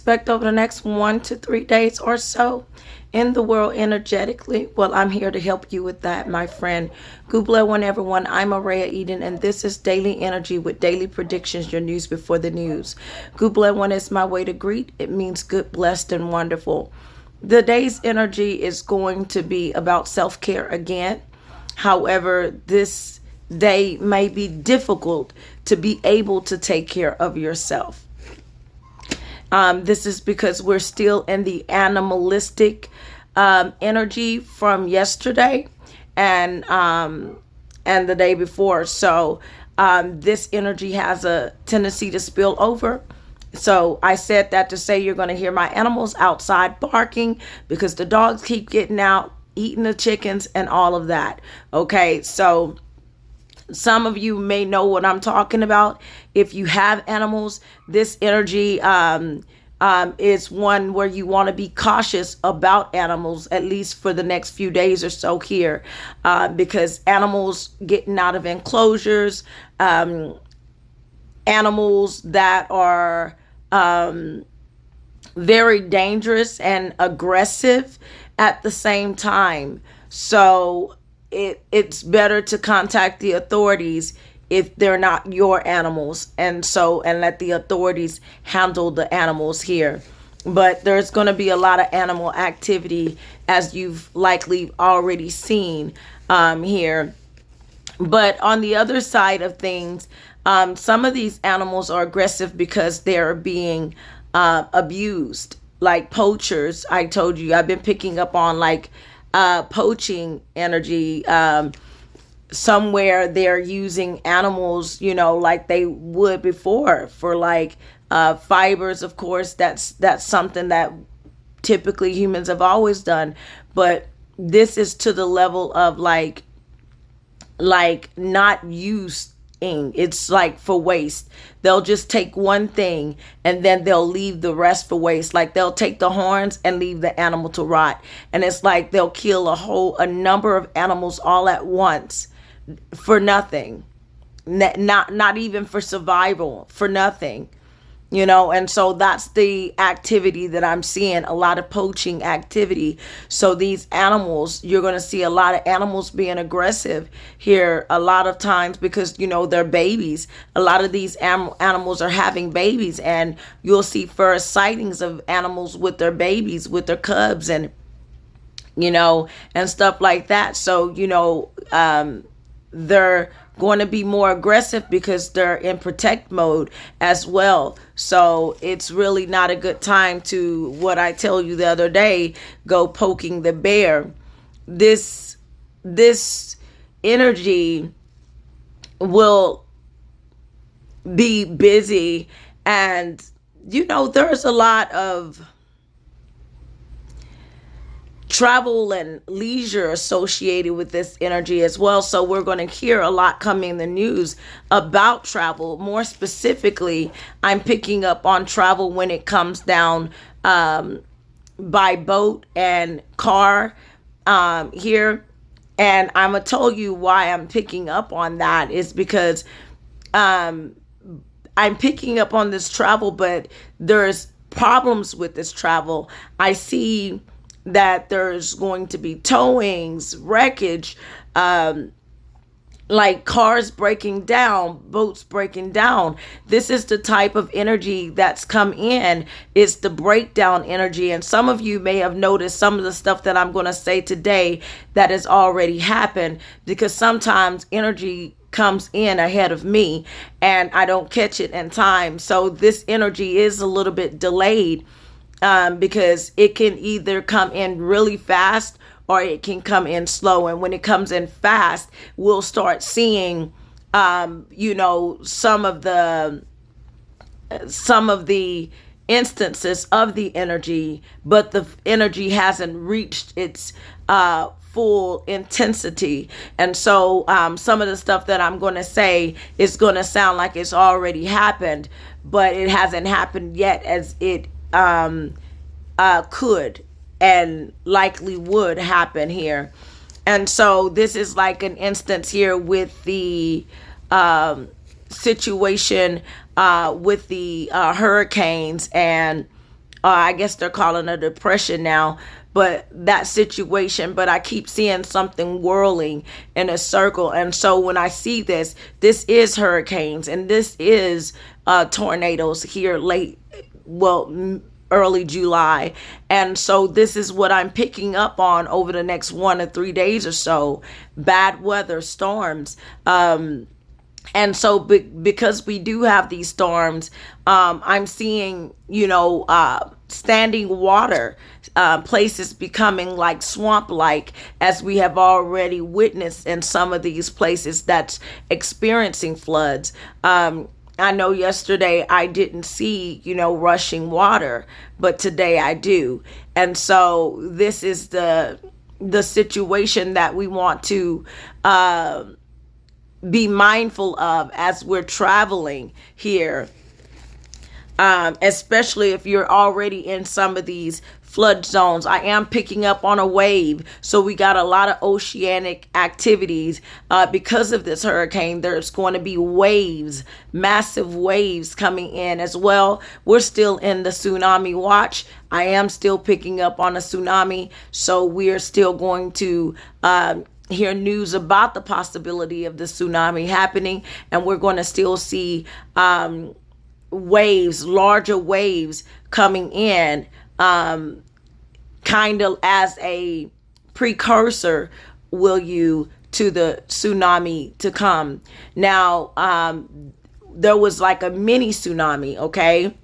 expect over the next 1 to 3 days or so in the world energetically? Well, I'm here to help you with that, my friend. Good one, everyone. I'm Araya Eden, and this is Daily Energy with Daily Predictions, your news before the news. Good one is my way to greet. It means good, blessed, and wonderful. The day's energy is going to be about self-care again. However, this day may be difficult to be able to take care of yourself. This is because we're still in the animalistic energy from yesterday and the day before. So this energy has a tendency to spill over. So I said that to say you're going to hear my animals outside barking because the dogs keep getting out, eating the chickens and all of that. Okay, so some of you may know what I'm talking about. If you have animals, this energy is one where you want to be cautious about animals, at least for the next few days or so here, because animals getting out of enclosures, animals that are very dangerous and aggressive at the same time. So it's better to contact the authorities if they're not your animals, and let the authorities handle the animals here. But there's going to be a lot of animal activity, as you've likely already seen here. But on the other side of things, some of these animals are aggressive because they're being abused, like poachers. I told you I've been picking up on like poaching energy. Somewhere they're using animals, like they would before for like fibers. Of course, that's something that typically humans have always done. But this is to the level of like not used. It's like for waste. They'll just take one thing and then they'll leave the rest for waste. Like they'll take the horns and leave the animal to rot. And it's like they'll kill a number of animals all at once for nothing. Not even for survival, for nothing. And so that's the activity that I'm seeing, a lot of poaching activity. So these animals, you're going to see a lot of animals being aggressive here a lot of times because, they're babies. A lot of these animals are having babies, and you'll see first sightings of animals with their babies, with their cubs and stuff like that. So, they're going to be more aggressive because they're in protect mode as well. So it's really not a good time to, what I tell you the other day, go poking the bear. This energy will be busy, and there's a lot of travel and leisure associated with this energy as well. So we're going to hear a lot coming in the news about travel. More specifically, I'm picking up on travel when it comes down by boat and car here. And I'm going to tell you why I'm picking up on that is because I'm picking up on this travel, but there's problems with this travel. I see that there's going to be towings, wreckage, like cars breaking down, boats breaking down. This is the type of energy that's come in. It's the breakdown energy. And some of you may have noticed some of the stuff that I'm going to say today that has already happened, because sometimes energy comes in ahead of me and I don't catch it in time. So this energy is a little bit delayed. Because it can either come in really fast or it can come in slow. And when it comes in fast, we'll start seeing, some of the instances of the energy, but the energy hasn't reached its full intensity. And so some of the stuff that I'm going to say is going to sound like it's already happened, but it hasn't happened yet, as it could and likely would happen here. And so this is like an instance here with the situation with the hurricanes and I guess they're calling a depression now, but that situation. But I keep seeing something whirling in a circle. And so when I see this, this is hurricanes and this is tornadoes here late, well, early July. And so this is what I'm picking up on over the next 1 to 3 days or so. Bad weather, storms. And so because we do have these storms, I'm seeing, standing water, places becoming like swamp-like, as we have already witnessed in some of these places that's experiencing floods. I know yesterday I didn't see, rushing water, but today I do. And so this is the situation that we want to be mindful of as we're traveling here, especially if you're already in some of these flood zones. I am picking up on a wave. So we got a lot of oceanic activities because of this hurricane. There's going to be waves, massive waves coming in as well. We're still in the tsunami watch. I am still picking up on a tsunami. So we're still going to hear news about the possibility of the tsunami happening, and we're going to still see waves, larger waves coming in, kind of as a precursor, to the tsunami to come. Now, there was like a mini tsunami, okay,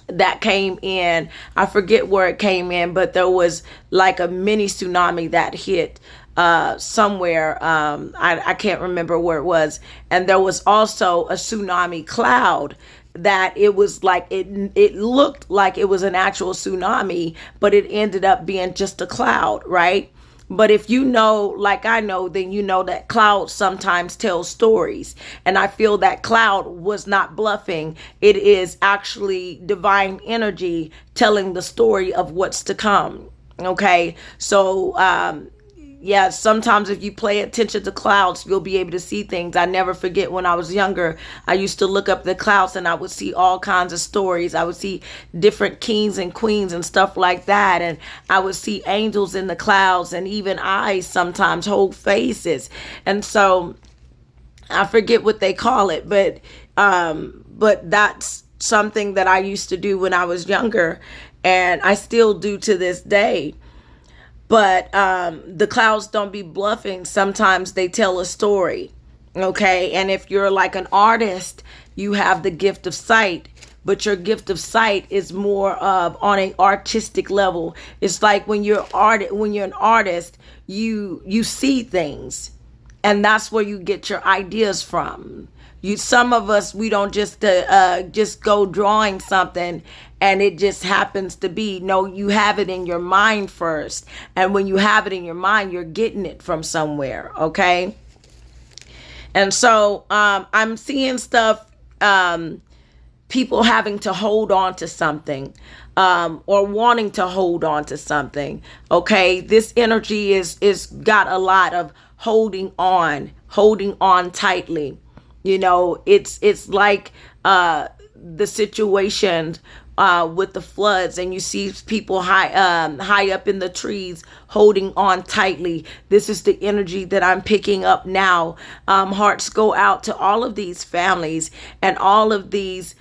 that came in. I forget where it came in, but there was like a mini tsunami that hit somewhere. I can't remember where it was. And there was also a tsunami cloud that it was like, it looked like it was an actual tsunami, but it ended up being just a cloud, right? But if you know, like I know, then you know that clouds sometimes tell stories. And I feel that cloud was not bluffing. It is actually divine energy telling the story of what's to come. Okay. So, yeah, sometimes if you pay attention to clouds, you'll be able to see things. I never forget when I was younger, I used to look up the clouds and I would see all kinds of stories. I would see different kings and queens and stuff like that. And I would see angels in the clouds and even eyes sometimes, whole faces. And so I forget what they call it, but that's something that I used to do when I was younger, and I still do to this day. But the clouds don't be bluffing. Sometimes they tell a story, okay? And if you're like an artist, you have the gift of sight, but your gift of sight is more of on an artistic level. It's like when you're an artist, you see things, and that's where you get your ideas from. Some of us, we don't just go drawing something and it just happens to be. No, you have it in your mind first. And when you have it in your mind, you're getting it from somewhere. Okay. And so I'm seeing stuff, people having to hold on to something, or wanting to hold on to something. Okay. This energy is got a lot of holding on tightly. It's like the situation with the floods, and you see people high up in the trees holding on tightly. This is the energy that I'm picking up now. Hearts go out to all of these families and all of these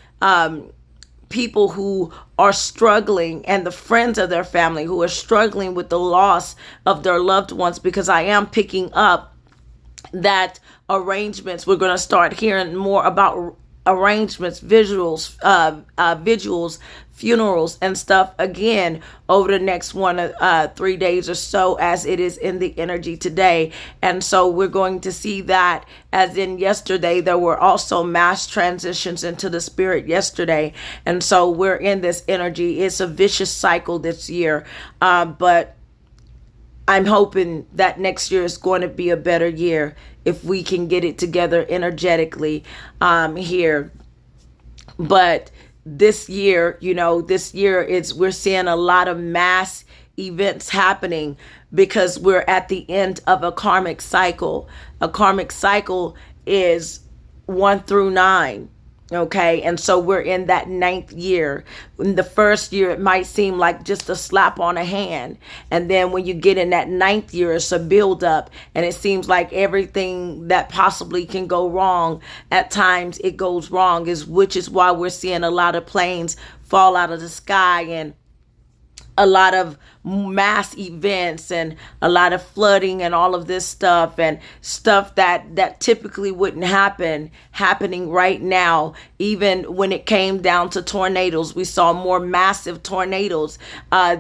people who are struggling, and the friends of their family who are struggling with the loss of their loved ones, because I am picking up that arrangements, we're going to start hearing more about arrangements, visuals, funerals and stuff again over the next 1 to 3 days or so, as it is in the energy today. And so we're going to see that, as in yesterday, there were also mass transitions into the spirit yesterday. And so we're in this energy. It's a vicious cycle this year. But I'm hoping that next year is going to be a better year if we can get it together energetically here. But this year, we're seeing a lot of mass events happening because we're at the end of a karmic cycle. A karmic cycle is 1 through 9. Okay, and so we're in that ninth year. In the first year, it might seem like just a slap on a hand. And then when you get in that ninth year, it's a buildup. And it seems like everything that possibly can go wrong, at times it goes wrong, which is why we're seeing a lot of planes fall out of the sky, and a lot of mass events, and a lot of flooding, and all of this stuff, and stuff that typically wouldn't happening right now. Even when it came down to tornadoes, we saw more massive tornadoes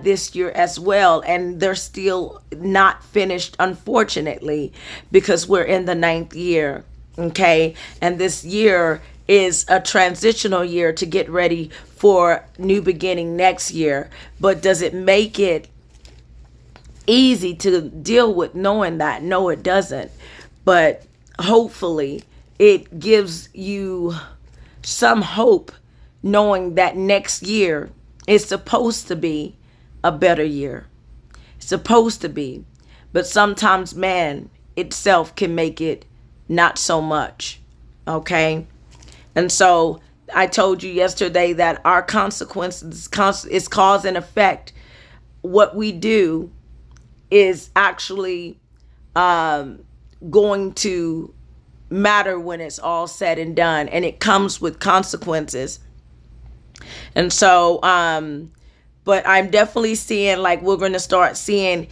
this year as well, and they're still not finished, unfortunately, because we're in the ninth year. Okay, and this year is a transitional year to get ready for new beginning next year. But does it make it easy to deal with knowing that? No, it doesn't. But hopefully it gives you some hope, knowing that next year is supposed to be a better year. It's supposed to be. But sometimes man itself can make it not so much. Okay? And so I told you yesterday that our consequences is cause and effect. What we do is actually going to matter when it's all said and done, and it comes with consequences. And so, but I'm definitely seeing, like, we're going to start seeing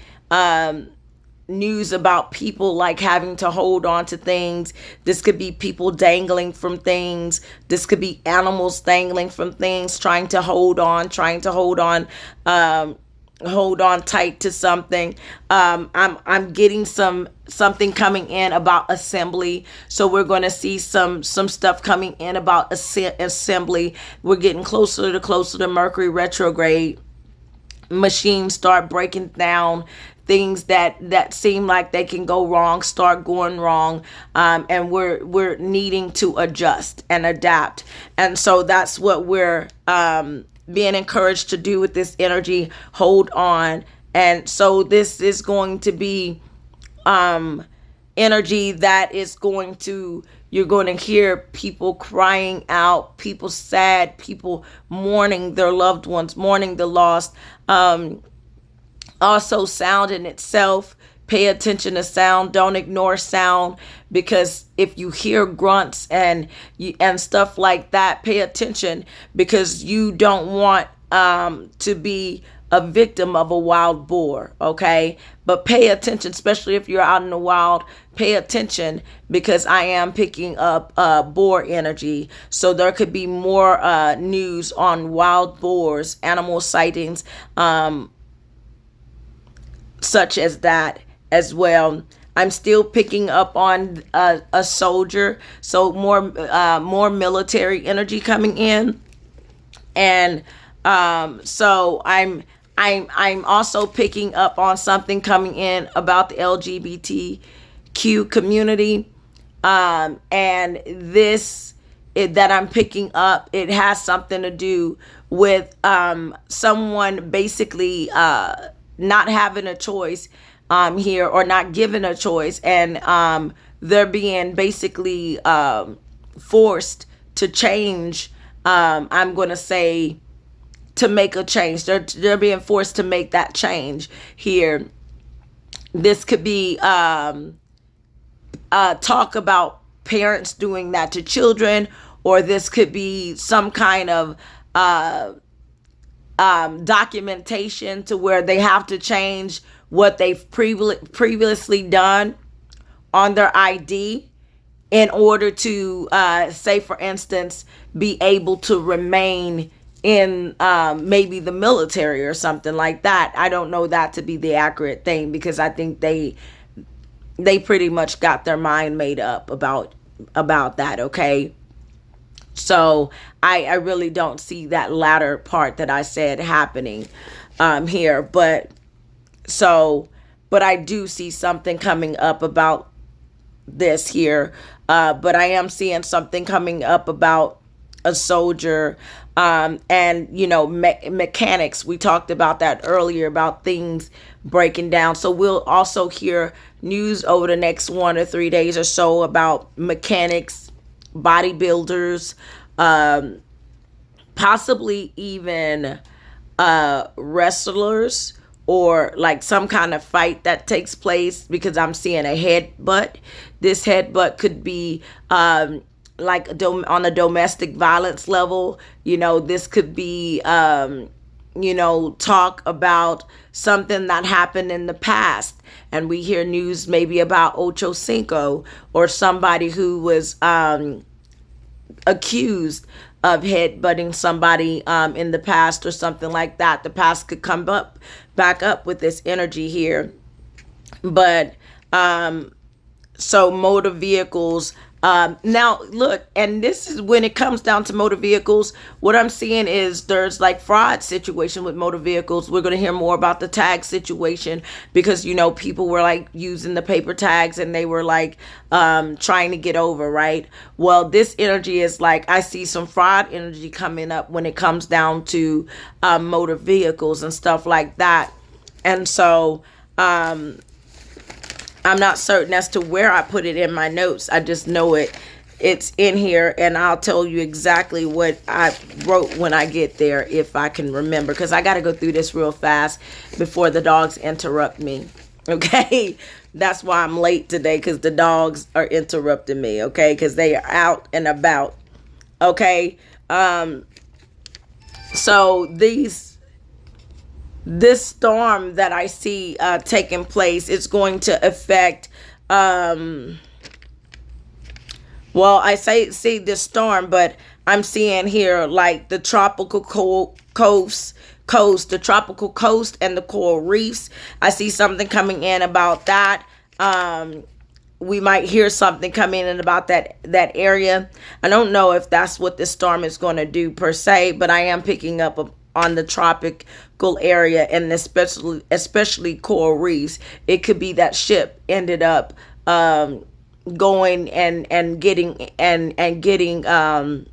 news about people like having to hold on to things. This could be people dangling from things. This could be animals dangling from things, trying to hold on tight to something. I'm getting something coming in about assembly. So we're going to see some stuff coming in about assembly. We're getting closer to Mercury retrograde. Machines start breaking down. Things that seem like they can go wrong start going wrong, and we're needing to adjust and adapt. And so that's what we're being encouraged to do with this energy. Hold on. And so this is going to be energy that is going to, you're going to hear people crying out, people sad, people mourning their loved ones, mourning the lost. Also, sound in itself. Pay attention to sound. Don't ignore sound, because if you hear grunts and stuff like that, pay attention, because you don't want to be a victim of a wild boar. Okay, but pay attention, especially if you're out in the wild. Pay attention, because I am picking up boar energy. So there could be more news on wild boars, animal sightings, such as that as well. I'm still picking up on a soldier, so more military energy coming in, and so I'm also picking up on something coming in about the LGBTQ community, and this that I'm picking up, it has something to do with someone basically not having a choice here, or not given a choice, and they're being basically forced to change. I'm going to say to make a change. They're being forced to make that change here. This could be talk about parents doing that to children, or this could be some kind of documentation to where they have to change what they've previously done on their ID in order to, say, for instance, be able to remain in maybe the military or something like that. I don't know that to be the accurate thing, because I think they pretty much got their mind made up about that. Okay. So I really don't see that latter part that I said happening here. But I do see something coming up about this here. But I am seeing something coming up about a soldier, and, mechanics. We talked about that earlier, about things breaking down. So we'll also hear news over the next 1 or 3 days or so about mechanics, bodybuilders, um, possibly even wrestlers, or like some kind of fight that takes place, because I'm seeing a headbutt. This headbutt could be like on a domestic violence level. This could be talk about something that happened in the past, and we hear news maybe about Ocho Cinco, or somebody who was accused of headbutting somebody in the past, or something like that. The past could come back up with this energy here. But so motor vehicles. Now look, and this is when it comes down to motor vehicles, what I'm seeing is there's like fraud situation with motor vehicles. We're going to hear more about the tag situation, because people were like using the paper tags, and they were like trying to get over, right? Well, this energy is like, I see some fraud energy coming up when it comes down to motor vehicles and stuff like that. And so I'm not certain as to where I put it in my notes. I just know it's in here, and I'll tell you exactly what I wrote when I get there, if I can remember, because I got to go through this real fast before the dogs interrupt me. Okay, that's why I'm late today, because the dogs are interrupting me. Okay, because they are out and about. Okay, so this storm that I see taking place, it's going to affect, well, I see this storm, but I'm seeing here like the tropical coast, the tropical coast and the coral reefs. I see something coming in about that. We might hear something coming in about that area. I don't know if that's what this storm is going to do per se, but I am picking up on the tropical area, and especially coral reefs. It could be that ship ended up going and getting a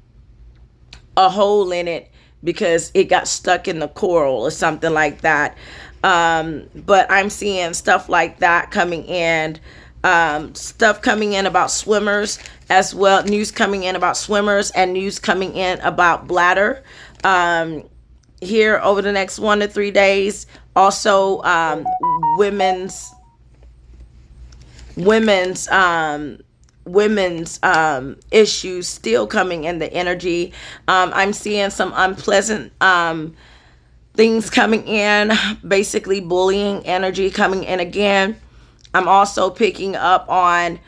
hole in it, because it got stuck in the coral or something like that. But I'm seeing stuff like that coming in. Stuff coming in about swimmers as well. News coming in about swimmers, and news coming in about bladder. Here over the next 1 to 3 days. Also, women's issues still coming in the energy. I'm seeing some unpleasant things coming in, basically bullying energy coming in again. I'm also picking up on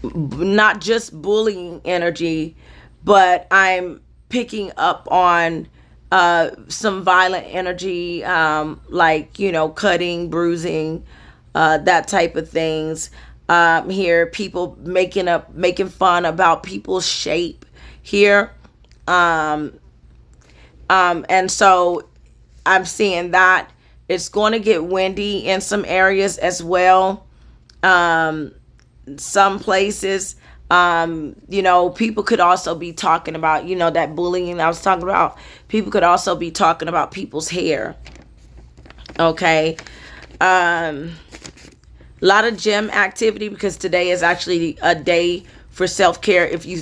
not just bullying energy, but I'm picking up on some violent energy, like, cutting, bruising, that type of things. Here, people making fun about people's shape here. And so I'm seeing that it's going to get windy in some areas as well. Some places, people could also be talking about, that bullying I was talking about. People could also be talking about people's hair. Okay. A lot of gym activity, because today is actually a day for self-care. If you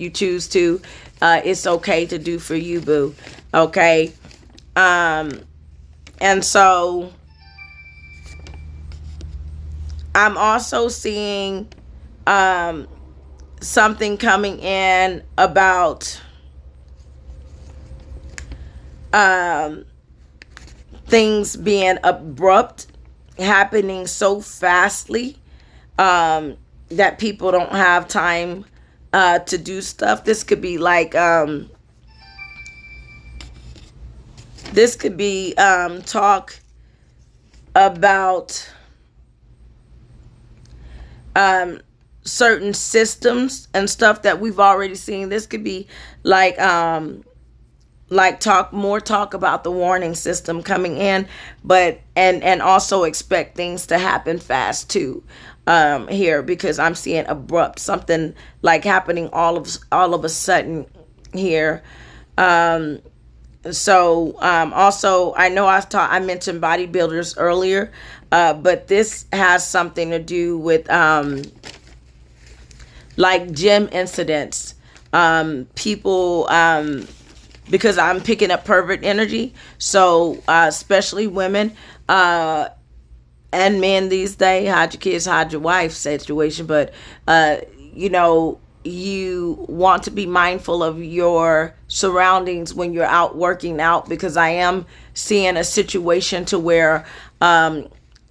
choose to, it's okay to do for you, boo. Okay. And so I'm also seeing something coming in about things being abrupt, happening so fastly that people don't have time to do stuff. This could be like talk about certain systems and stuff that we've already seen. This could be like talk about the warning system coming in, but and also expect things to happen fast too, here, because I'm seeing abrupt, something like happening all of a sudden here. So also, I know I mentioned bodybuilders earlier, but this has something to do with like gym incidents, people, because I'm picking up pervert energy. So, especially women, and men these days, hide your kids, hide your wife situation. But, you know, you want to be mindful of your surroundings when you're out working out, because I am seeing a situation to where,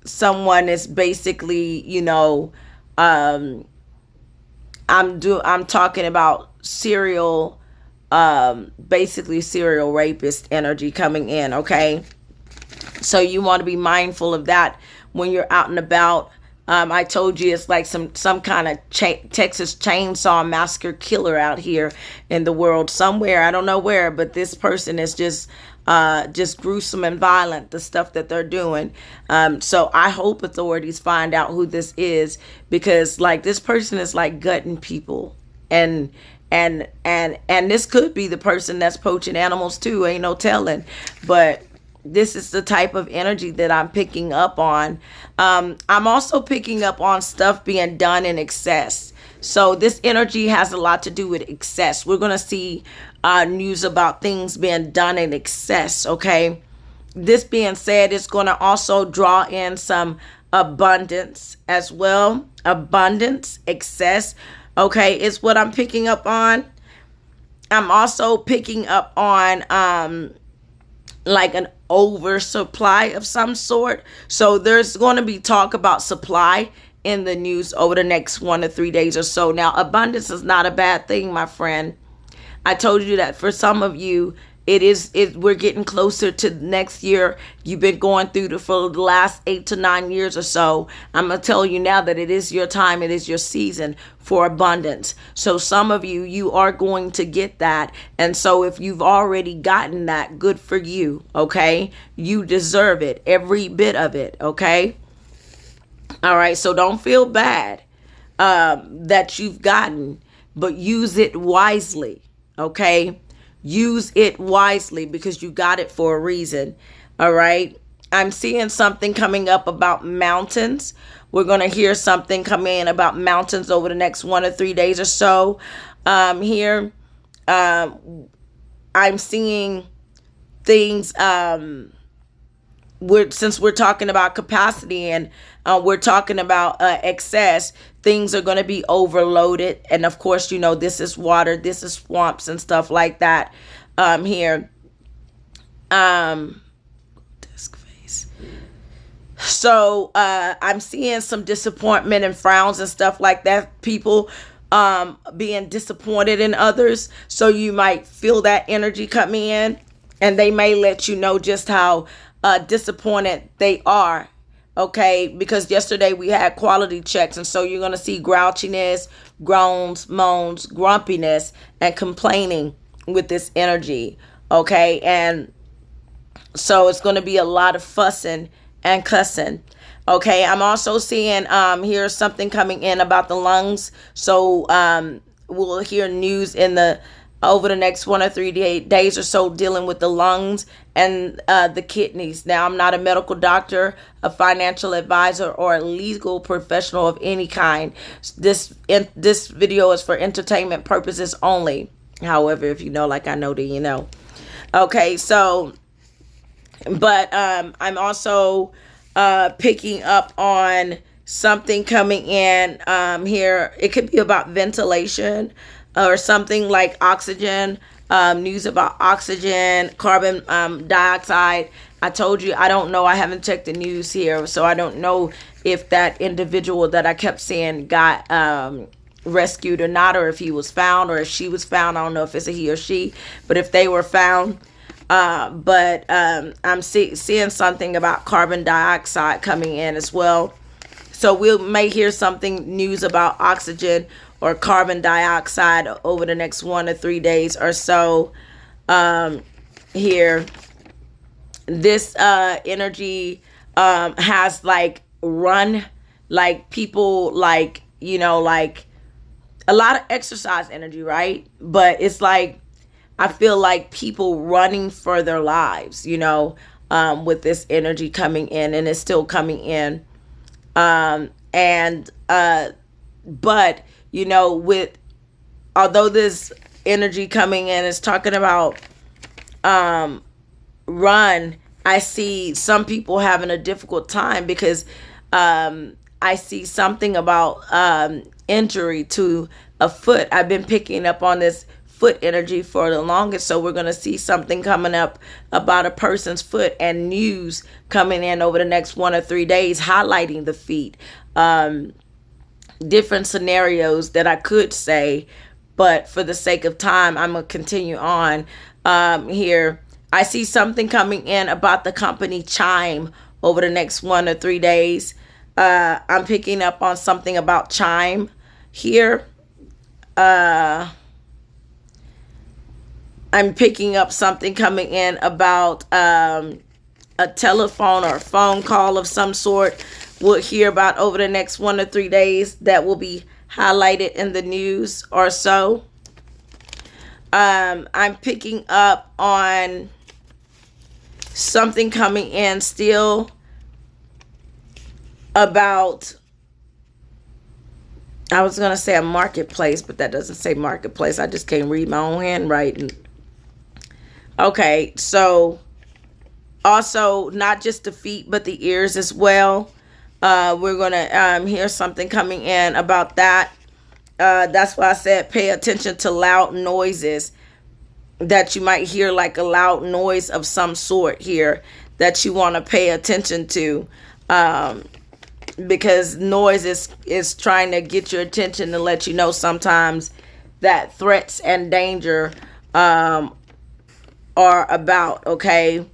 someone is basically, you know, I'm talking about serial, basically serial rapist energy coming in. Okay, so you want to be mindful of that when you're out and about. I told you it's like some kind of Texas Chainsaw Massacre killer out here in the world somewhere. I don't know where, but this person is just gruesome and violent, the stuff that they're doing. So I hope authorities find out who this is, because like this person is like gutting people, and this could be the person that's poaching animals too. Ain't no telling, but this is the type of energy that I'm picking up on. I'm also picking up on stuff being done in excess. So this energy has a lot to do with excess. We're going to see news about things being done in excess, okay? This being said, it's going to also draw in some abundance as well. Abundance, excess, okay, is what I'm picking up on. I'm also picking up on like an oversupply of some sort. So there's going to be talk about supply in the news over the next 1 to 3 days or so. Now, abundance is not a bad thing, my friend. I told you that for some of you, we're getting closer to next year. You've been going through for the last 8 to 9 years or so. I'm going to tell you now that it is your time. It is your season for abundance. So some of you are going to get that. And so if you've already gotten that, good for you. Okay. You deserve it. Every bit of it. Okay. All right. So don't feel bad, that you've gotten, but use it wisely. Okay. Use it wisely, because you got it for a reason. All right. I'm seeing something coming up about mountains. We're going to hear something come in about mountains over the next 1 or 3 days or so. Here, I'm seeing things, since we're talking about capacity, and we're talking about excess, things are going to be overloaded. And of course, you know, this is water, this is swamps and stuff like that. Here, disc face. So I'm seeing some disappointment and frowns and stuff like that. People being disappointed in others. So you might feel that energy coming in, and they may let you know just how disappointed they are. Okay, because yesterday we had quality checks, and so you're going to see grouchiness, groans, moans, grumpiness, and complaining with this energy. Okay, and so it's going to be a lot of fussing and cussing. Okay, I'm also seeing here's something coming in about the lungs. So we'll hear news over the next 1 or 3 days or so dealing with the lungs and the kidneys. Now, I'm not a medical doctor, a financial advisor, or a legal professional of any kind. This video is for entertainment purposes only. However, if you know like I know, then you know. Okay, so, but I'm also picking up on something coming in here. It could be about ventilation, or something like oxygen, news about oxygen, carbon dioxide. I told you, I don't know. I haven't checked the news here, so I don't know if that individual that I kept saying got rescued or not, or if he was found, or if she was found. I don't know if it's a he or she, but if they were found. But I'm seeing something about carbon dioxide coming in as well. So we may hear something news about oxygen or carbon dioxide over the next 1 or 3 days or so. Here, this energy has like people, like, you know, like a lot of exercise energy, right? But it's like, I feel like people running for their lives, you know, with this energy coming in, and it's still coming in. But you know, with, although this energy coming in is talking about run, I see some people having a difficult time because I see something about injury to a foot. I've been picking up on this foot energy for the longest, so we're going to see something coming up about a person's foot and news coming in over the next 1 or 3 days highlighting the feet. Different scenarios that I could say, but for the sake of time, I'm going to continue on here. I see something coming in about the company Chime over the next 1 or 3 days. I'm picking up on something about Chime here. I'm picking up something coming in about a telephone or a phone call of some sort. We'll hear about over the next 1 or 3 days that will be highlighted in the news or so. I'm picking up on something coming in still about, I was going to say a marketplace, but that doesn't say marketplace. I just can't read my own handwriting. Okay, so also not just the feet, but the ears as well. We're going to hear something coming in about that. That's why I said pay attention to loud noises that you might hear, like a loud noise of some sort here that you want to pay attention to, because noise is trying to get your attention to let you know sometimes that threats and danger are about. Okay,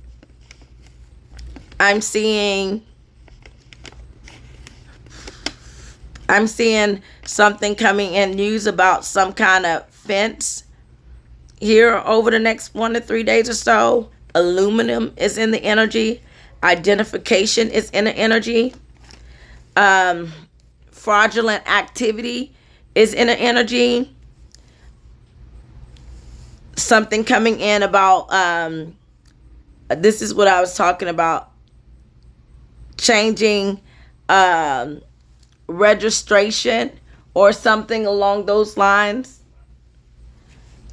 I'm seeing something coming in, news about some kind of fence here over the next 1 to 3 days or so. Aluminum is in the energy. Identification is in the energy. Fraudulent activity is in the energy. Something coming in about, this is what I was talking about, changing registration or something along those lines.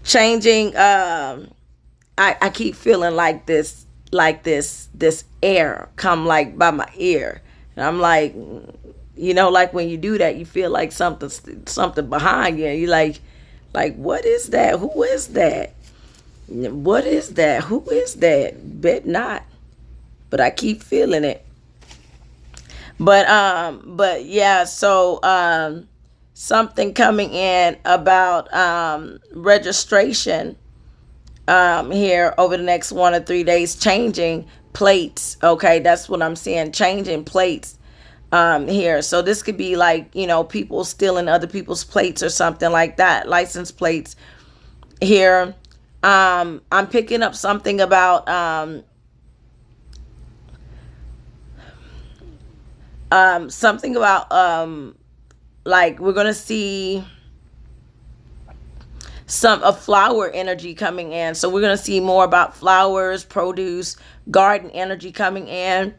Changing, I keep feeling like this air come like by my ear. And I'm like, you know, like when you do that, you feel like something behind you. And you're like, what is that? Who is that? What is that? Who is that? Bet not. But I keep feeling it. But yeah, so something coming in about registration here over the next 1 or 3 days, changing plates. Okay, that's what I'm saying, changing plates here. So this could be like, you know, people stealing other people's plates or something like that, license plates here. I'm picking up something about like we're gonna see a flower energy coming in. So we're gonna see more about flowers, produce, garden energy coming in.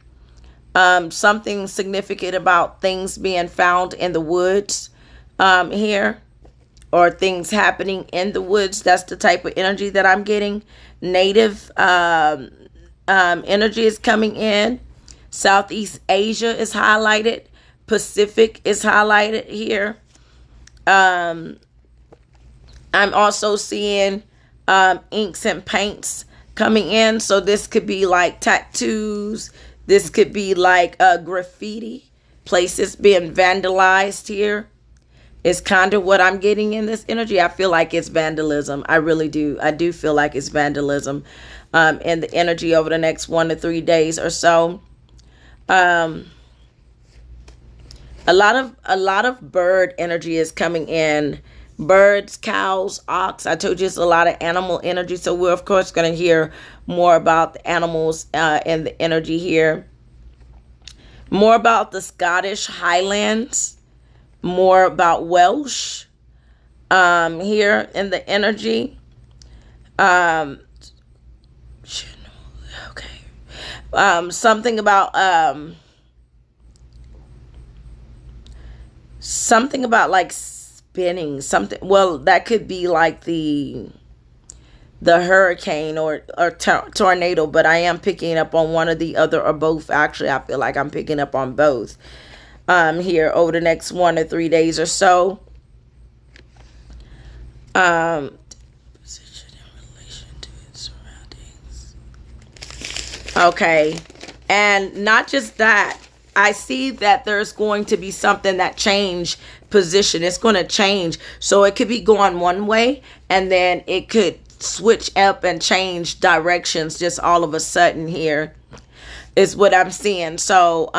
Something significant about things being found in the woods here, or things happening in the woods. That's the type of energy that I'm getting. Native energy is coming in. Southeast Asia is highlighted. Pacific is highlighted here. I'm also seeing inks and paints coming in. So this could be like tattoos. This could be like graffiti. Places being vandalized here is kind of what I'm getting in this energy. I feel like it's vandalism. I really do. I do feel like it's vandalism in the energy over the next 1 to 3 days or so. A lot of bird energy is coming in. Birds, cows, ox. I told you it's a lot of animal energy. So we're of course going to hear more about the animals and the energy here. More about the Scottish Highlands. More about Welsh here in the energy. Okay. Something about like spinning something. Well, that could be like the hurricane or tornado, but I am picking up on one or the other or both. Actually, I feel like I'm picking up on both here over the next 1 to 3 days or so. Position in relation to its surroundings. Okay. And not just that, I see that there's going to be something that change position. It's going to change. So it could be going one way and then it could switch up and change directions just all of a sudden here is what I'm seeing. So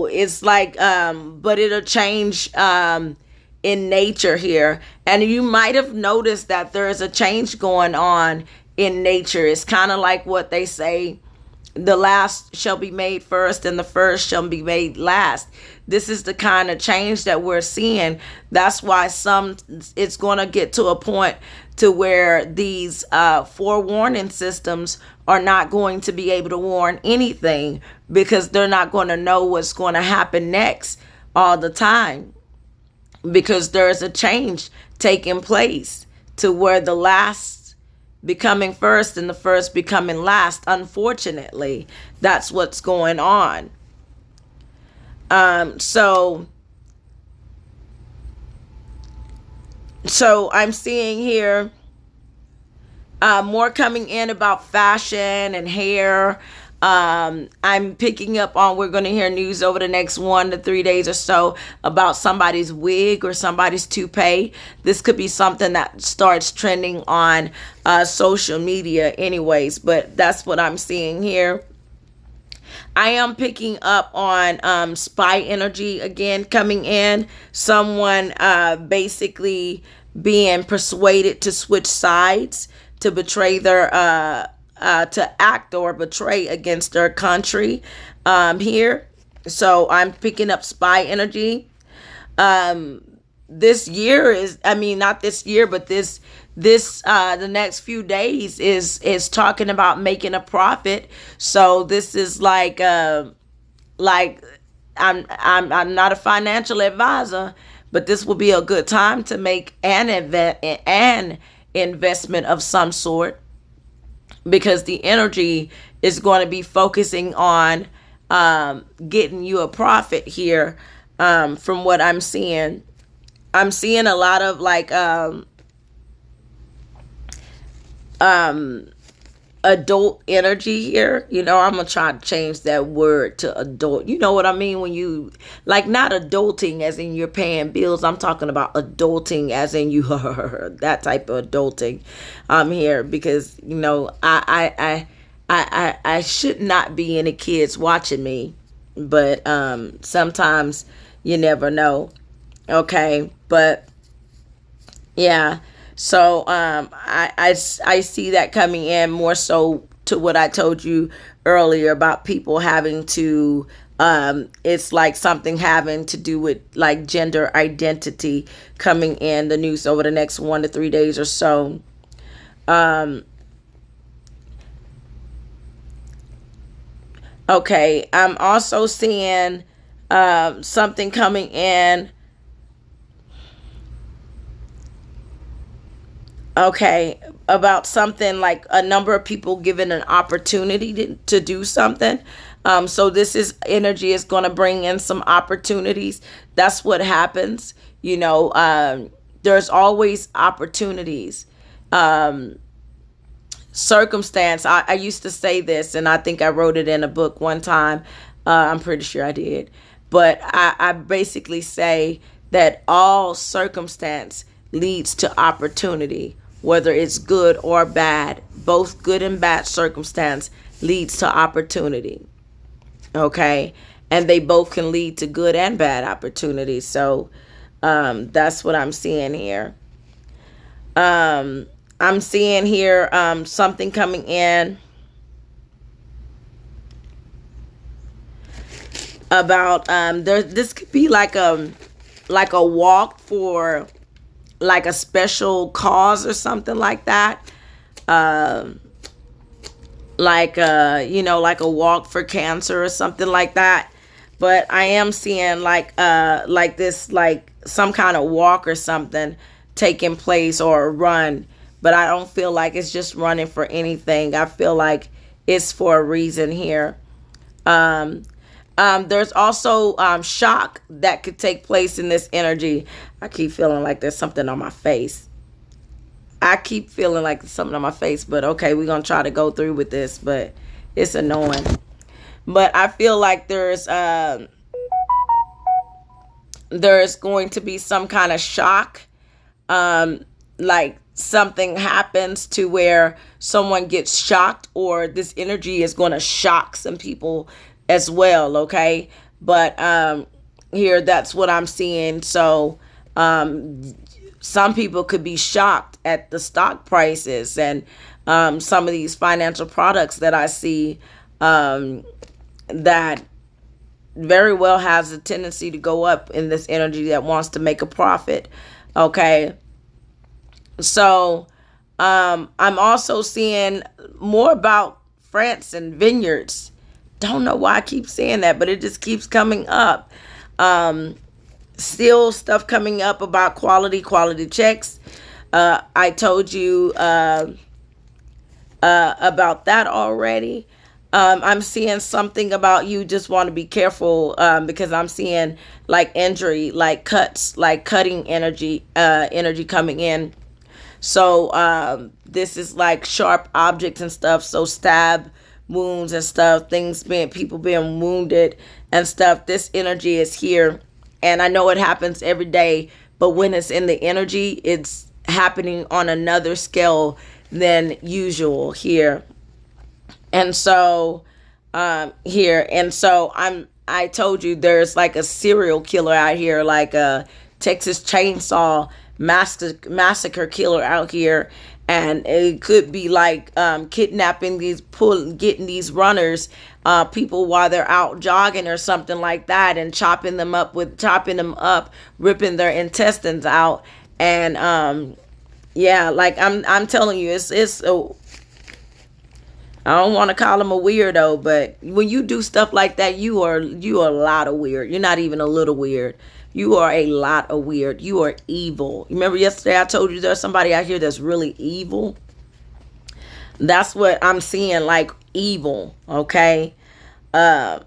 it's like but it'll change in nature here. And you might have noticed that there is a change going on in nature. It's kind of like what they say, the last shall be made first and the first shall be made last. This is the kind of change that we're seeing. That's why it's going to get to a point to where these forewarning systems are not going to be able to warn anything, because they're not going to know what's going to happen next all the time, because there's a change taking place to where the last becoming first and the first becoming last. Unfortunately, that's what's going on. So I'm seeing here more coming in about fashion and hair. I'm picking up on, we're going to hear news over the next 1 to 3 days or so about somebody's wig or somebody's toupee. This could be something that starts trending on social media anyways, but that's what I'm seeing here. I am picking up on spy energy again coming in. Someone basically being persuaded to switch sides, to betray their to act or betray against their country here. So I'm picking up spy energy. This year is, I mean, not this year, but this the next few days is talking about making a profit. So this is like I'm not a financial advisor, but this will be a good time to make an investment of some sort, because the energy is going to be focusing on getting you a profit here. From what I'm seeing a lot of like adult energy here. You know, I'm gonna try to change that word to adult. You know what I mean? When you, like, not adulting as in you're paying bills. I'm talking about adulting as in you that type of adulting here, because you know I should not be any kids watching me, but sometimes you never know. Okay, but yeah. So I see that coming in more so to what I told you earlier about people having to, it's like something having to do with like gender identity coming in the news over the next 1 to 3 days or so. Okay, I'm also seeing something coming in. Okay, about something like a number of people given an opportunity to do something. So this is energy is going to bring in some opportunities. That's what happens. You know, there's always opportunities. Circumstance. I used to say this, and I think I wrote it in a book one time. I'm pretty sure I did. But I basically say that all circumstance leads to opportunity. Whether it's good or bad, both good and bad circumstance leads to opportunity. Okay, and they both can lead to good and bad opportunities. So that's what I'm seeing here. I'm seeing here something coming in about this could be like a walk for like a special cause or something like that. Like a walk for cancer or something like that. but I am seeing like this, like some kind of walk or something taking place, or a run. But I don't feel like it's just running for anything. I feel like it's for a reason here. Um, there's also shock that could take place in this energy. I keep feeling like there's something on my face. I keep feeling like there's something on my face, but okay, we're gonna try to go through with this, but it's annoying. But I feel like there's going to be some kind of shock, like something happens to where someone gets shocked, or this energy is going to shock some people as well. Okay, but here, that's what I'm seeing. So some people could be shocked at the stock prices and some of these financial products that I see, that very well has a tendency to go up in this energy that wants to make a profit. Okay, so I'm also seeing more about France and vineyards. Don't know why I keep saying that, but it just keeps coming up. Still stuff coming up about quality checks. I told you about that already. I'm seeing something about you just want to be careful, because I'm seeing like injury, like cuts, like cutting energy coming in. So this is like sharp objects and stuff. So stab wounds and stuff, people being wounded and stuff. This energy is here. And I know it happens every day, but when it's in the energy, it's happening on another scale than usual here. And so I told you there's like a serial killer out here, like a Texas Chainsaw Massacre killer out here, and it could be like kidnapping getting these runners, people while they're out jogging or something like that, and chopping them up, ripping their intestines out, and yeah, like I'm telling you, it's I don't want to call him a weirdo, but when you do stuff like that, you are a lot of weird. You're not even a little weird. You are a lot of weird. You are evil. Remember yesterday I told you there's somebody out here that's really evil? That's what I'm seeing, like evil, okay? And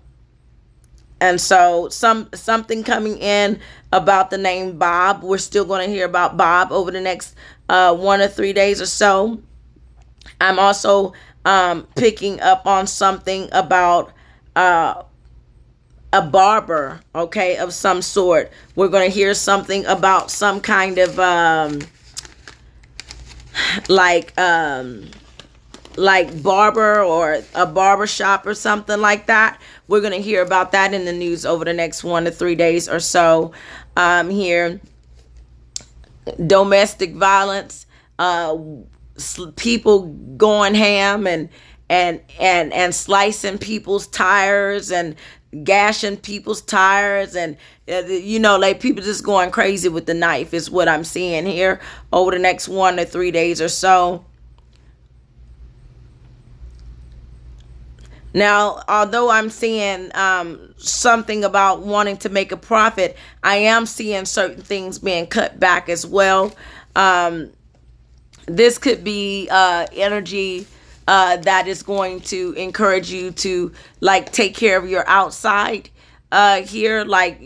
so something coming in about the name Bob. We're still going to hear about Bob over the next 1 or 3 days or so. I'm also picking up on something about a barber, okay, of some sort. We're going to hear something about some kind of like barber, or a barber shop or something like that. We're going to hear about that in the news over the next 1 to 3 days or so. Here, domestic violence, people going ham and slicing people's tires and gashing people's tires, and like people just going crazy with the knife is what I'm seeing here over the next 1 to 3 days or so. Now, although I'm seeing something about wanting to make a profit, I am seeing certain things being cut back as well. This could be energy that is going to encourage you to like take care of your outside here. Like,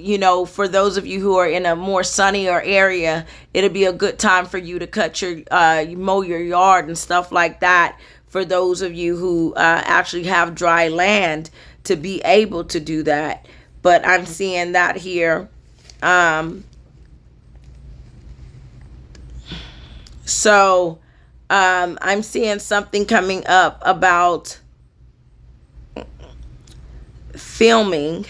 for those of you who are in a more sunnier area, it'll be a good time for you to cut mow your yard and stuff like that. For those of you who actually have dry land, to be able to do that. But I'm seeing that here. So I'm seeing something coming up about filming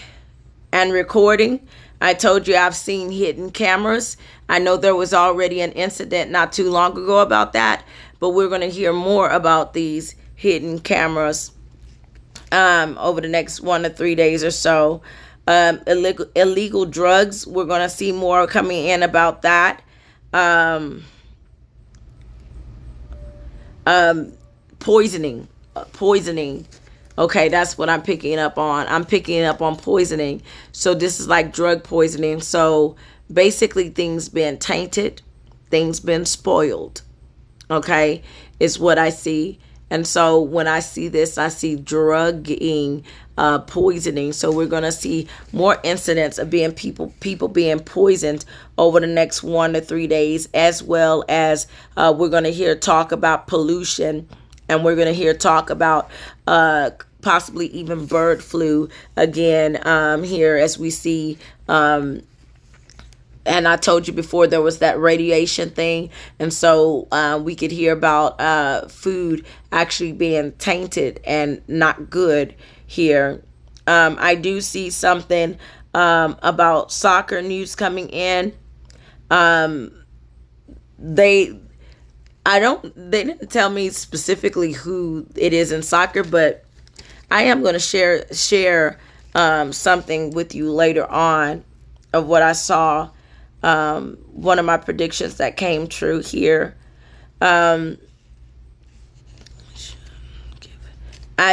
and recording. I told you I've seen hidden cameras. I know there was already an incident not too long ago about that, but we're going to hear more about these hidden cameras over the next 1 to 3 days or so. Illegal drugs, we're going to see more coming in about that. Poisoning. Okay, that's what I'm picking up on. I'm picking up on poisoning. So this is like drug poisoning. So basically things been tainted, things been spoiled. Okay, is what I see. And so when I see this, I see drugging, poisoning. So we're gonna see more incidents of being people being poisoned over the next 1 to 3 days, as well as we're gonna hear talk about pollution, and we're gonna hear talk about possibly even bird flu again, here as we see. And I told you before there was that radiation thing, and so we could hear about food actually being tainted and not good here. I do see something about soccer news coming in. They they didn't tell me specifically who it is in soccer, but I am going to share something with you later on of what I saw. One of my predictions that came true here. I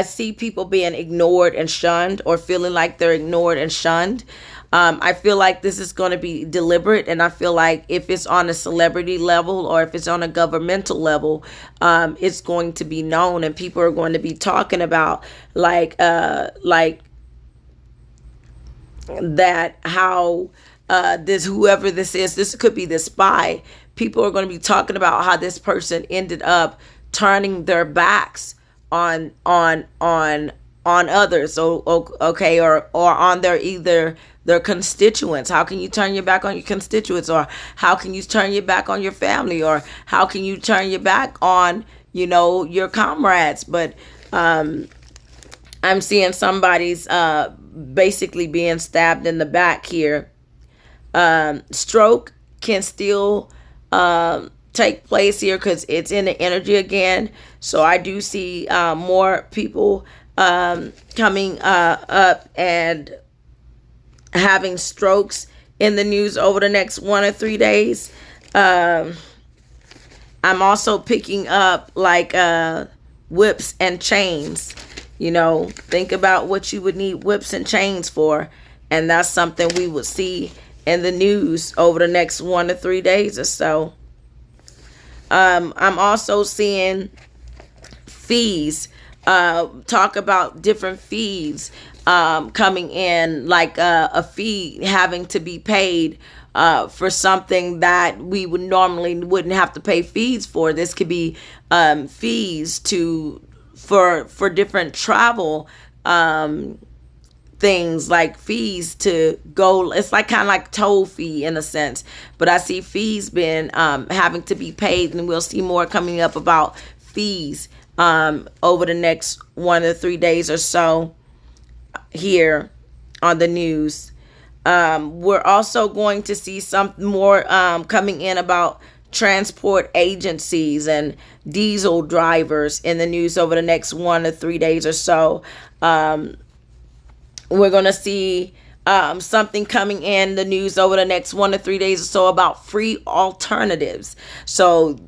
see people being ignored and shunned, or feeling like they're ignored and shunned. I feel like this is going to be deliberate, and I feel like if it's on a celebrity level or if it's on a governmental level, it's going to be known, and people are going to be talking about like that, how this, whoever this is, this could be the spy. People are going to be talking about how this person ended up turning their backs on others. So okay, or on their, either their constituents. How can you turn your back on your constituents, or how can you turn your back on your family, or how can you turn your back on, your comrades? But I'm seeing somebody's basically being stabbed in the back here. Stroke can still take place here because it's in the energy again. So I do see more people coming up and having strokes in the news over the next 1 or 3 days. I'm also picking up like whips and chains. Think about what you would need whips and chains for, and that's something we would see in the news over the next 1 to 3 days or so. I'm also seeing fees. Talk about different fees coming in, like a fee having to be paid for something that we would normally wouldn't have to pay fees for. This could be fees for different travel things, like fees to go. It's like kind of like toll fee in a sense, but I see fees being having to be paid, and we'll see more coming up about fees over the next 1 to 3 days or so here on the news. We're also going to see some more coming in about transport agencies and diesel drivers in the news over the next 1 to 3 days or so. We're going to see something coming in the news over the next 1 to 3 days or so about free alternatives. So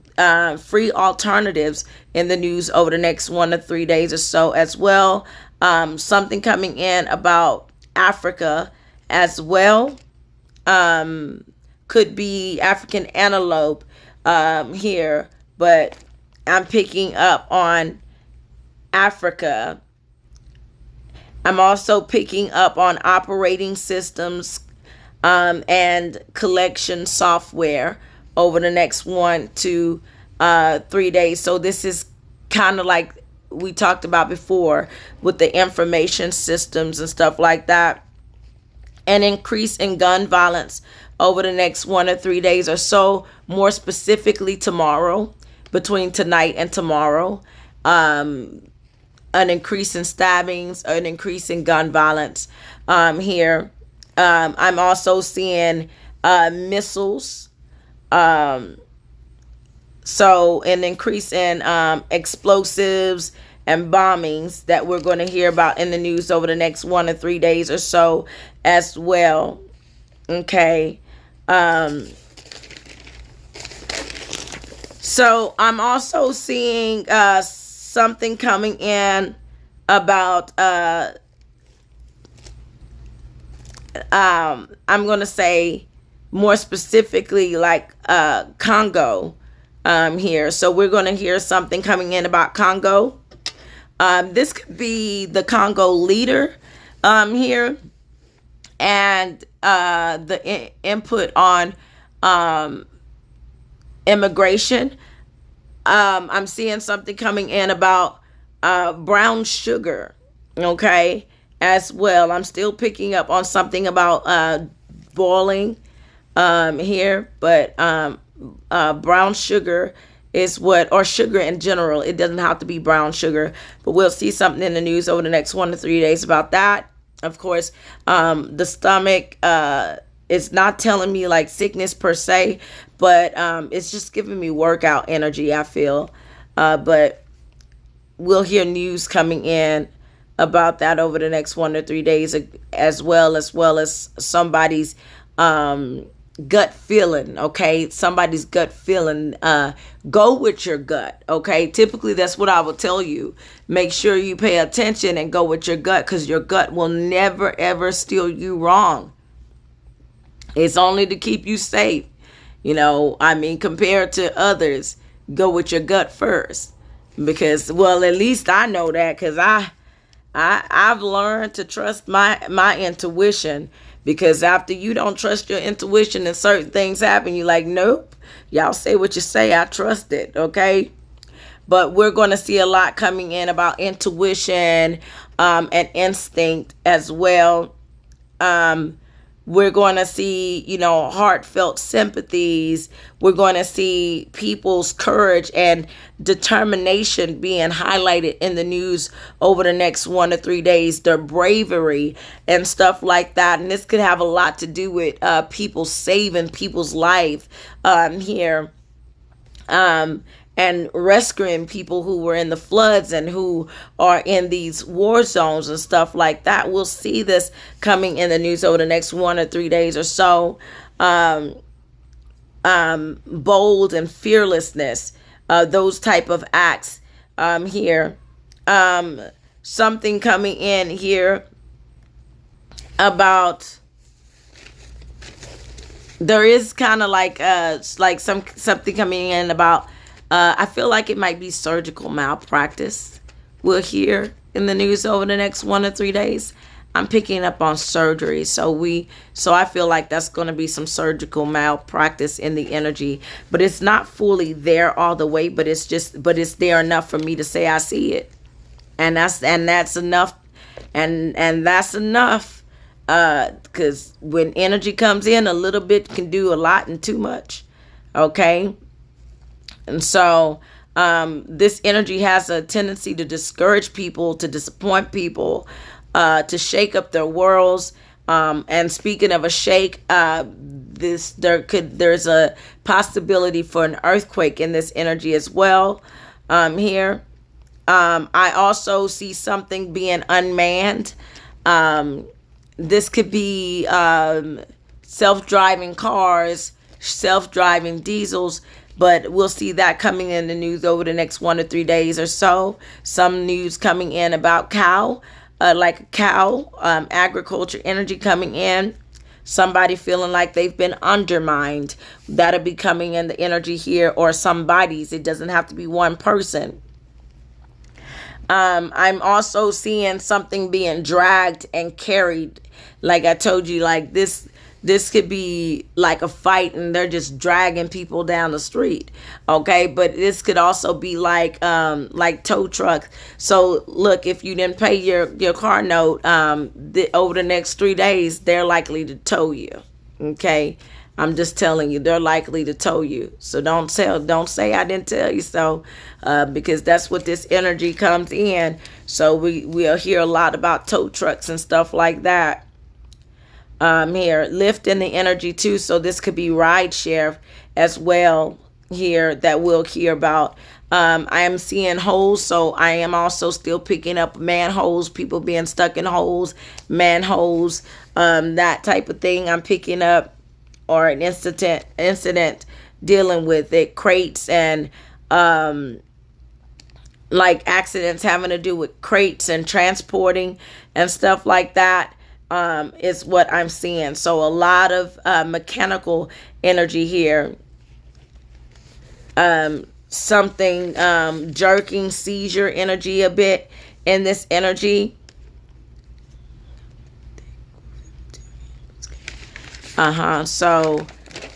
free alternatives in the news over the next 1 to 3 days or so as well. Something coming in about Africa as well. Could be African antelope here, but I'm picking up on Africa. I'm also picking up on operating systems and collection software over the next 1 to 3 days. So this is kind of like we talked about before with the information systems and stuff like that. An increase in gun violence over the next 1 or 3 days or so, more specifically tomorrow, between tonight and tomorrow. An increase in stabbings, an increase in gun violence here. I'm also seeing missiles. So an increase in explosives and bombings that we're going to hear about in the news over the next 1 or 3 days or so as well. Okay. So I'm also seeing something coming in about I'm gonna say more specifically like Congo here. So we're gonna hear something coming in about Congo. This could be the Congo leader here, and the input on immigration. I'm seeing something coming in about brown sugar, okay, as well. I'm still picking up on something about boiling here, but brown sugar is what, or sugar in general. It doesn't have to be brown sugar, but we'll see something in the news over the next 1 to 3 days about that. Of course, the stomach is not telling me like sickness per se, but it's just giving me workout energy, I feel. But we'll hear news coming in about that over the next 1 to 3 days, as well as somebody's gut feeling. Okay, somebody's gut feeling. Go with your gut. Okay, typically that's what I will tell you. Make sure you pay attention and go with your gut, because your gut will never ever steer you wrong. It's only to keep you safe. I mean, compared to others, go with your gut first, because, well, at least I know that, because I've learned to trust my intuition. Because after you don't trust your intuition and certain things happen, you're like, nope, y'all say what you say, I trust it, okay? But we're going to see a lot coming in about intuition and instinct as well. We're going to see, heartfelt sympathies. We're going to see people's courage and determination being highlighted in the news over the next 1 to 3 days, their bravery and stuff like that. And this could have a lot to do with people saving people's life here. And rescuing people who were in the floods and who are in these war zones and stuff like that. We'll see this coming in the news over the next 1 or 3 days or so. Bold and fearlessness, those type of acts here. Something coming in here about, there is kind of like something coming in about, I feel like it might be surgical malpractice. We'll hear in the news over the next 1 or 3 days. I'm picking up on surgery. So I feel like that's going to be some surgical malpractice in the energy, but it's not fully there all the way, but it's there enough for me to say I see it. And that's enough. And that's enough. Cause when energy comes in, a little bit can do a lot and too much. Okay. And so this energy has a tendency to discourage people, to disappoint people, to shake up their worlds. And speaking of a shake, there's a possibility for an earthquake in this energy as well. Here, I also see something being unmanned. This could be self-driving cars, self-driving diesels. But we'll see that coming in the news over the next 1 to 3 days or so. Some news coming in about cow, agriculture energy coming in. Somebody feeling like they've been undermined. That'll be coming in the energy here, or somebody's. It doesn't have to be one person. I'm also seeing something being dragged and carried. Like I told you, like this could be like a fight and they're just dragging people down the street. Okay. But this could also be like tow trucks. So look, if you didn't pay your car note, over the next 3 days, they're likely to tow you. Okay. I'm just telling you, they're likely to tow you. So don't say I didn't tell you so, because that's what this energy comes in. So we'll hear a lot about tow trucks and stuff like that. Here, lift in the energy too. So this could be ride share as well here that we'll hear about. I am seeing holes, so I am also still picking up manholes, people being stuck in holes, manholes, that type of thing I'm picking up, or an incident dealing with it, crates and like accidents having to do with crates and transporting and stuff like that, is what I'm seeing. So a lot of mechanical energy here. Something jerking, seizure energy a bit in this energy. So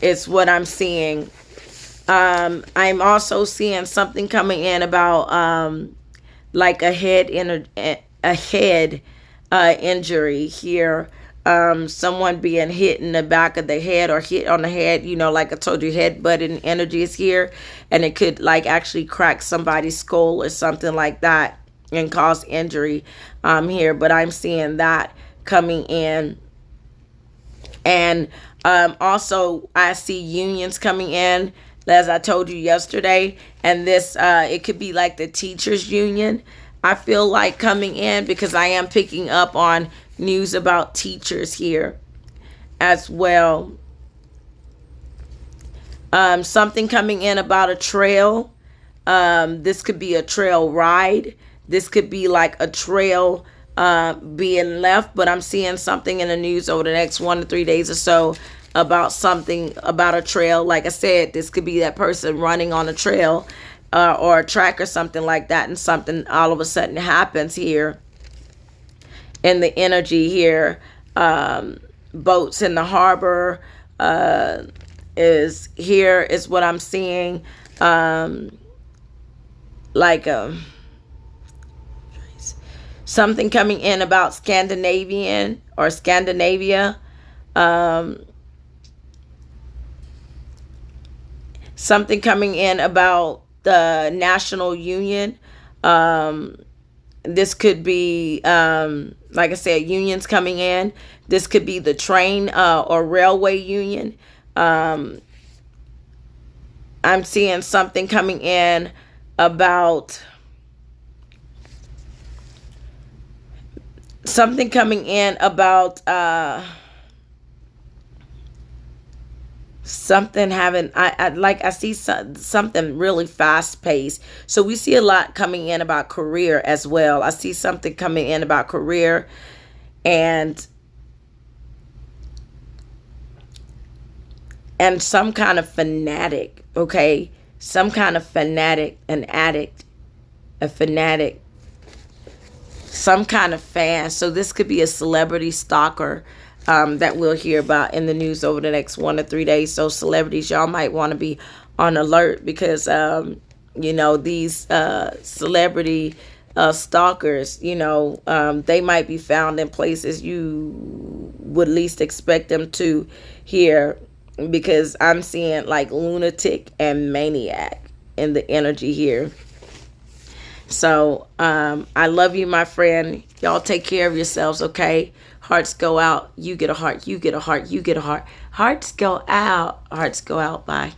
it's what I'm seeing. I'm also seeing something coming in about like a head injury here. Someone being hit in the back of the head or hit on the head, like I told you, head button energy is here, and it could like actually crack somebody's skull or something like that and cause injury here. But I'm seeing that coming in. And also I see unions coming in, as I told you yesterday. And this, it could be like the teachers union, I feel like, coming in, because I am picking up on news about teachers here as well. Something coming in about a trail. This could be a trail ride. This could be like a trail being left, but I'm seeing something in the news over the next 1 to 3 days or so about something about a trail. Like I said, this could be that person running on a trail or a track or something like that, and something all of a sudden happens here in the energy here. Boats in the harbor is here, is what I'm seeing. Like something coming in about Scandinavian or Scandinavia. Something coming in about the National Union. This could be, like I said, unions coming in. This could be the train or railway union. I'm seeing something coming in about something having, I see something really fast paced. So we see a lot coming in about career as well. I see something coming in about career and some kind of fanatic. Okay, some kind of fanatic, an addict, a fanatic, some kind of fan. So this could be a celebrity stalker that we'll hear about in the news over the next 1 to 3 days. So celebrities, y'all might want to be on alert, because these celebrity stalkers, they might be found in places you would least expect them to here, because I'm seeing like lunatic and maniac in the energy here. So I love you, my friend. Y'all take care of yourselves, okay? Hearts go out. You get a heart. You get a heart. You get a heart. Hearts go out. Hearts go out. Bye.